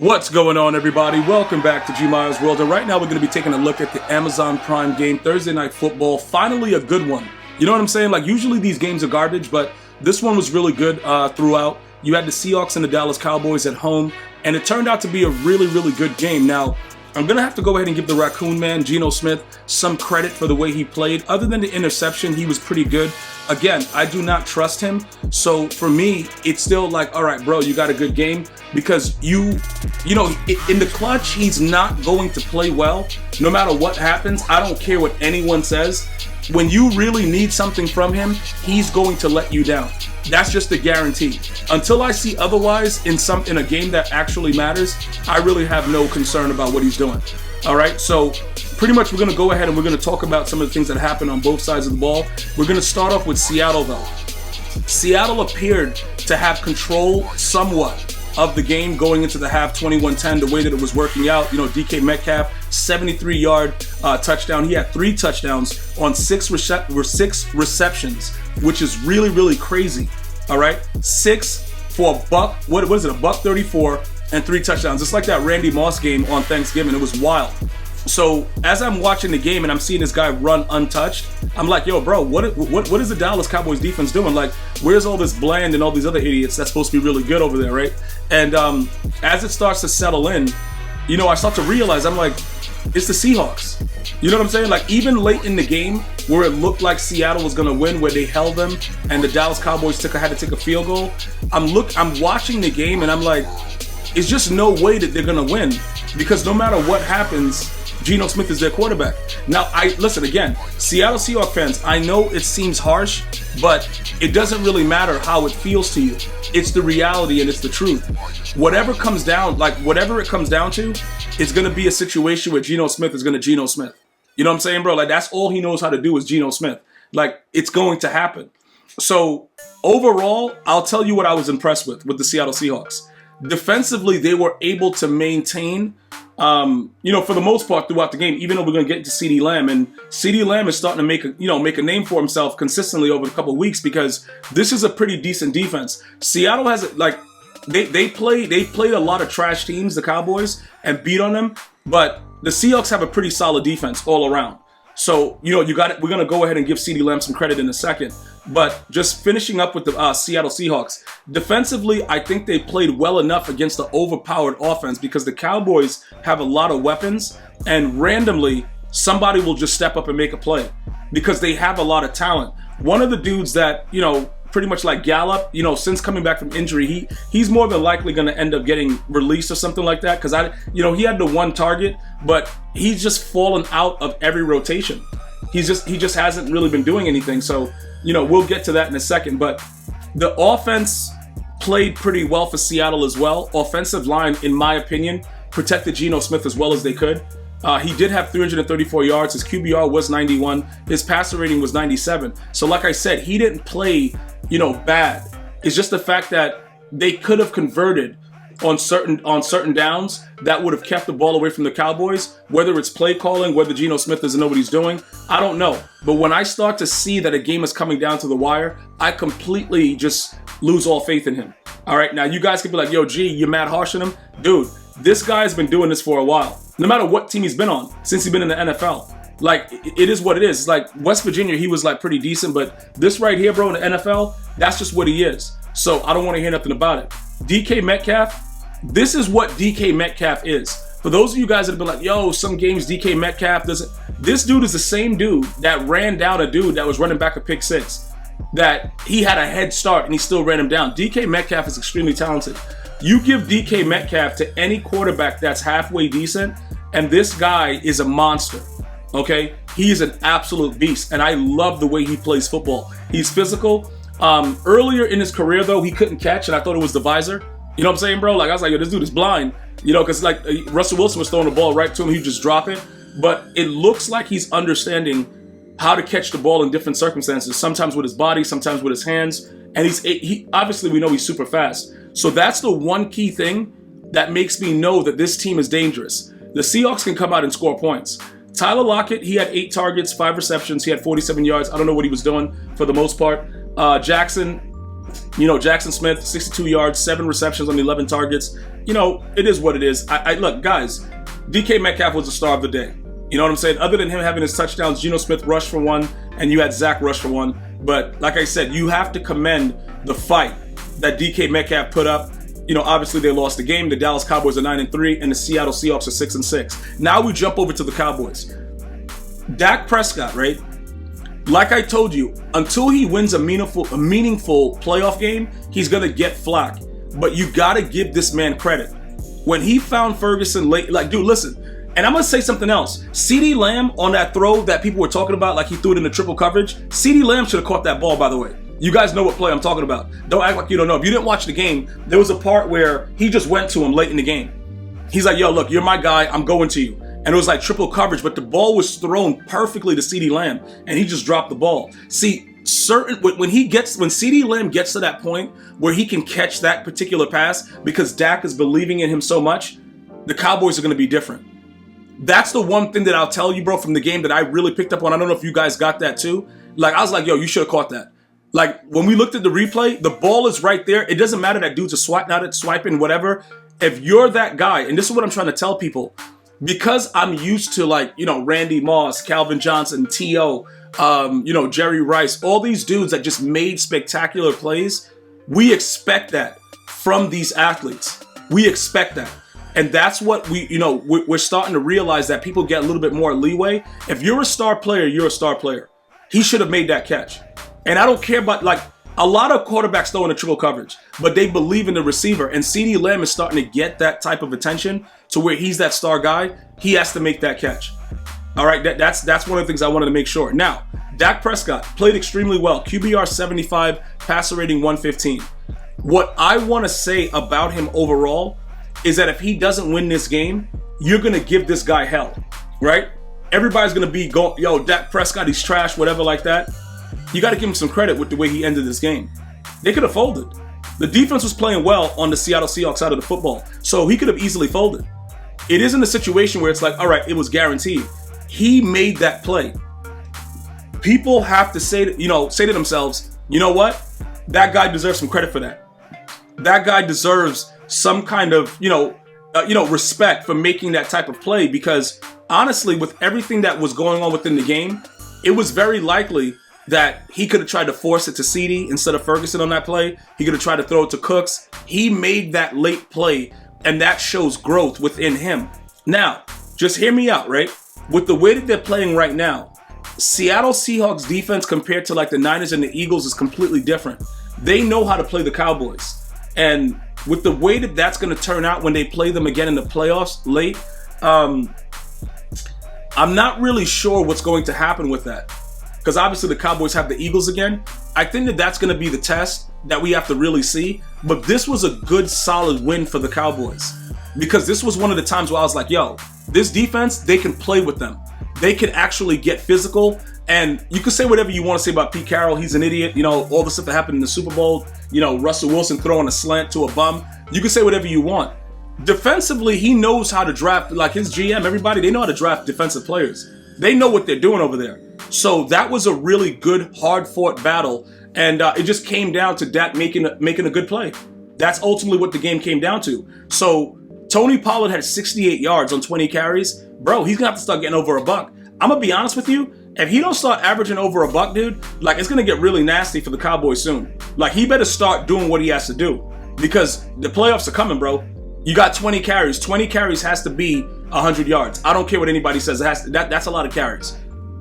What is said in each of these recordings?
What's going on, everybody? Welcome back to GmiasWorld, and right now we're going to be taking a look at the Amazon Prime game, Thursday Night Football. Finally a good one. You know what I'm saying? Like, usually these games are garbage, but this one was really good throughout. You had the Seahawks and the Dallas Cowboys at home, and it turned out to be a really, really good game. Now, I'm going to have to go ahead and give the Raccoon Man, Geno Smith, some credit for the way he played. Other than the interception, he was pretty good. Again, I do not trust him. So for me, it's still like, all right, bro, you got a good game. Because you know, in the clutch, he's not going to play well. No matter what happens, I don't care what anyone says. When you really need something from him, he's going to let you down. That's just a guarantee. Until I see otherwise in a game that actually matters, I really have no concern about what he's doing. All right, so pretty much we're going to go ahead and we're going to talk about some of the things that happened on both sides of the ball. We're going to start off with Seattle, though. Seattle appeared to have control somewhat of the game going into the half, 21-10, the way that it was working out. You know, DK Metcalf, 73-yard touchdown. He had 3 touchdowns on 6 receptions, which is really, really crazy. All right, 6 for a buck. What was it? $134 and 3 touchdowns. It's like that Randy Moss game on Thanksgiving. It was wild. So as I'm watching the game and I'm seeing this guy run untouched, I'm like, yo, bro, what is the Dallas Cowboys defense doing? Like, where's all this Bland and all these other idiots that's supposed to be really good over there, right? And as it starts to settle in, you know, I start to realize, I'm like, it's the Seahawks. You know what I'm saying? Like, even late in the game where it looked like Seattle was going to win, where they held them and the Dallas Cowboys had to take a field goal, I'm watching the game and I'm like, it's just no way that they're going to win, because no matter what happens, Geno Smith is their quarterback. Now, listen again, Seattle Seahawks fans, I know it seems harsh, but it doesn't really matter how it feels to you. It's the reality and it's the truth. Whatever it comes down to, it's going to be a situation where Geno Smith is going to Geno Smith. You know what I'm saying, bro? Like, that's all he knows how to do is Geno Smith. Like, it's going to happen. So, overall, I'll tell you what I was impressed with the Seattle Seahawks. Defensively, they were able to maintain, you know, for the most part throughout the game, even though we're going to get into CeeDee Lamb. And CeeDee Lamb is starting to make a name for himself consistently over a couple of weeks, because this is a pretty decent defense. Seattle has, like, they played a lot of trash teams, the Cowboys, and beat on them. But the Seahawks have a pretty solid defense all around. So, you know, we're going to go ahead and give CeeDee Lamb some credit in a second. But just finishing up with the Seattle Seahawks, defensively, I think they played well enough against the overpowered offense, because the Cowboys have a lot of weapons, and randomly, somebody will just step up and make a play because they have a lot of talent. One of the dudes that, you know, pretty much like Gallup, you know, since coming back from injury, he's more than likely going to end up getting released or something like that, because he had the 1 target, but he's just fallen out of every rotation. He just hasn't really been doing anything. So, you know, we'll get to that in a second. But the offense played pretty well for Seattle as well. Offensive line, in my opinion, protected Geno Smith as well as they could. He did have 334 yards. His QBR was 91. His passer rating was 97. So like I said, he didn't play, you know, bad. It's just the fact that they could have converted on certain downs that would have kept the ball away from the Cowboys. Whether it's play calling, whether Geno Smith doesn't know what he's doing, I don't know. But when I start to see that a game is coming down to the wire, I completely just lose all faith in him. All right, now you guys could be like, yo, G, you're mad harsh on him. Dude, this guy's been doing this for a while. No matter what team he's been on, since he's been in the NFL. Like, it is what it is. It's like West Virginia, he was like pretty decent, but this right here, bro, in the NFL, that's just what he is. So I don't want to hear nothing about it. DK Metcalf, this is what DK Metcalf is. For those of you guys that have been like, yo, some games DK Metcalf doesn't. This dude is the same dude that ran down a dude that was running back a pick 6. That he had a head start and he still ran him down. DK Metcalf is extremely talented. You give DK Metcalf to any quarterback that's halfway decent, and this guy is a monster. Okay? He is an absolute beast, and I love the way he plays football. He's physical. Earlier in his career, though, he couldn't catch, and I thought it was the visor. You know what I'm saying, bro? Like, I was like, yo, this dude is blind. You know, because like Russell Wilson was throwing the ball right to him, he'd just drop it. But it looks like he's understanding how to catch the ball in different circumstances. Sometimes with his body, sometimes with his hands. And he obviously, we know he's super fast. So that's the one key thing that makes me know that this team is dangerous. The Seahawks can come out and score points. Tyler Lockett, he had 8 targets, 5 receptions. He had 47 yards. I don't know what he was doing for the most part. Jackson, Jackson Smith, 62 yards, 7 receptions on 11 targets. It is what it is. Look, guys, DK Metcalf was the star of the day. You know what I'm saying? Other than him having his touchdowns, Geno Smith rushed for 1, and you had Zach rush for 1. But like I said, you have to commend the fight that DK Metcalf put up. Obviously they lost the game. The Dallas Cowboys are 9-3, and the Seattle Seahawks are 6-6. Now we jump over to the Cowboys. Dak Prescott, right? Like I told you, until he wins a meaningful playoff game, he's gonna get flack. But you gotta give this man credit. When he found Ferguson late, dude, listen. And I'm gonna say something else. CeeDee Lamb on that throw that people were talking about, like he threw it in the triple coverage. CeeDee Lamb should have caught that ball, by the way. You guys know what play I'm talking about. Don't act like you don't know. If you didn't watch the game, there was a part where he just went to him late in the game. He's like, yo, look, you're my guy. I'm going to you. And it was like triple coverage, but the ball was thrown perfectly to CeeDee Lamb, and he just dropped the ball. See, when CeeDee Lamb gets to that point where he can catch that particular pass because Dak is believing in him so much, the Cowboys are going to be different. That's the one thing that I'll tell you, bro, from the game that I really picked up on. I don't know if you guys got that too. I was like, yo, you should have caught that. When we looked at the replay, the ball is right there. It doesn't matter that dude's swiping, whatever. If you're that guy, and this is what I'm trying to tell people, because I'm used to Randy Moss, Calvin Johnson, T.O., Jerry Rice, all these dudes that just made spectacular plays, we expect that from these athletes. We expect that. And that's what we're starting to realize, that people get a little bit more leeway. If you're a star player, you're a star player. He should have made that catch. And I don't care about, a lot of quarterbacks throw in a triple coverage, but they believe in the receiver. And CeeDee Lamb is starting to get that type of attention to where he's that star guy. He has to make that catch. All right, that's one of the things I wanted to make sure. Now, Dak Prescott played extremely well. QBR 75, passer rating 115. What I want to say about him overall is that if he doesn't win this game, you're going to give this guy hell, right? Everybody's going to be going, yo, Dak Prescott, he's trash, whatever like that. You got to give him some credit with the way he ended this game. They could have folded. The defense was playing well on the Seattle Seahawks side of the football, so he could have easily folded. It isn't a situation where it's like, all right, it was guaranteed. He made that play. People have to say to themselves, you know what? That guy deserves some credit for that. That guy deserves some kind of, respect for making that type of play, because honestly, with everything that was going on within the game, it was very likely that he could have tried to force it to CeeDee instead of Ferguson on that play. He could have tried to throw it to Cooks. He made that late play, and that shows growth within him. Now, just hear me out, right? With the way that they're playing right now, Seattle Seahawks defense compared to the Niners and the Eagles is completely different. They know how to play the Cowboys. And with the way that that's going to turn out when they play them again in the playoffs late, I'm not really sure what's going to happen with that. Because obviously the Cowboys have the Eagles again. I think that that's going to be the test that we have to really see. But this was a good, solid win for the Cowboys. Because this was one of the times where I was like, yo, this defense, they can play with them. They can actually get physical. And you can say whatever you want to say about Pete Carroll. He's an idiot. All the stuff that happened in the Super Bowl. Russell Wilson throwing a slant to a bum. You can say whatever you want. Defensively, he knows how to draft, his GM, everybody, they know how to draft defensive players. They know what they're doing over there. So that was a really good, hard-fought battle. And it just came down to Dak making a good play. That's ultimately what the game came down to. So Tony Pollard had 68 yards on 20 carries. Bro, he's going to have to start getting over a buck. I'm going to be honest with you. If he don't start averaging over a buck, dude, it's going to get really nasty for the Cowboys soon. He better start doing what he has to do. Because the playoffs are coming, bro. You got 20 carries. 20 carries has to be 100 yards. I don't care what anybody says. That's a lot of carries.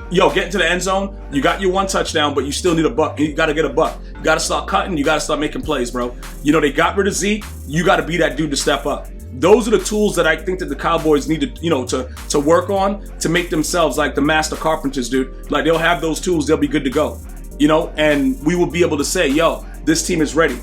Yo, get into the end zone. You got your one touchdown, but you still need a buck. You got to get a buck. You got to start cutting. You got to start making plays, bro. They got rid of Zeke. You got to be that dude to step up. Those are the tools that I think that the Cowboys need to, to work on to make themselves like the master carpenters, dude. They'll have those tools. They'll be good to go, and we will be able to say, yo, this team is ready.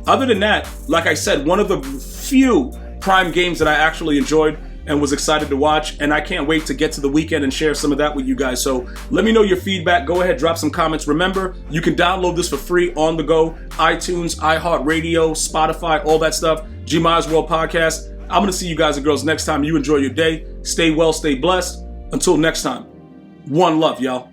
Other than that, like I said, one of the few prime games that I actually enjoyed and was excited to watch, and I can't wait to get to the weekend and share some of that with you guys. So let me know your feedback. Go ahead, drop some comments. Remember, you can download this for free on the go. iTunes, iHeartRadio, Spotify, all that stuff. GmiasWorld Podcast. I'm going to see you guys and girls next time. You enjoy your day. Stay well, stay blessed. Until next time, one love, y'all.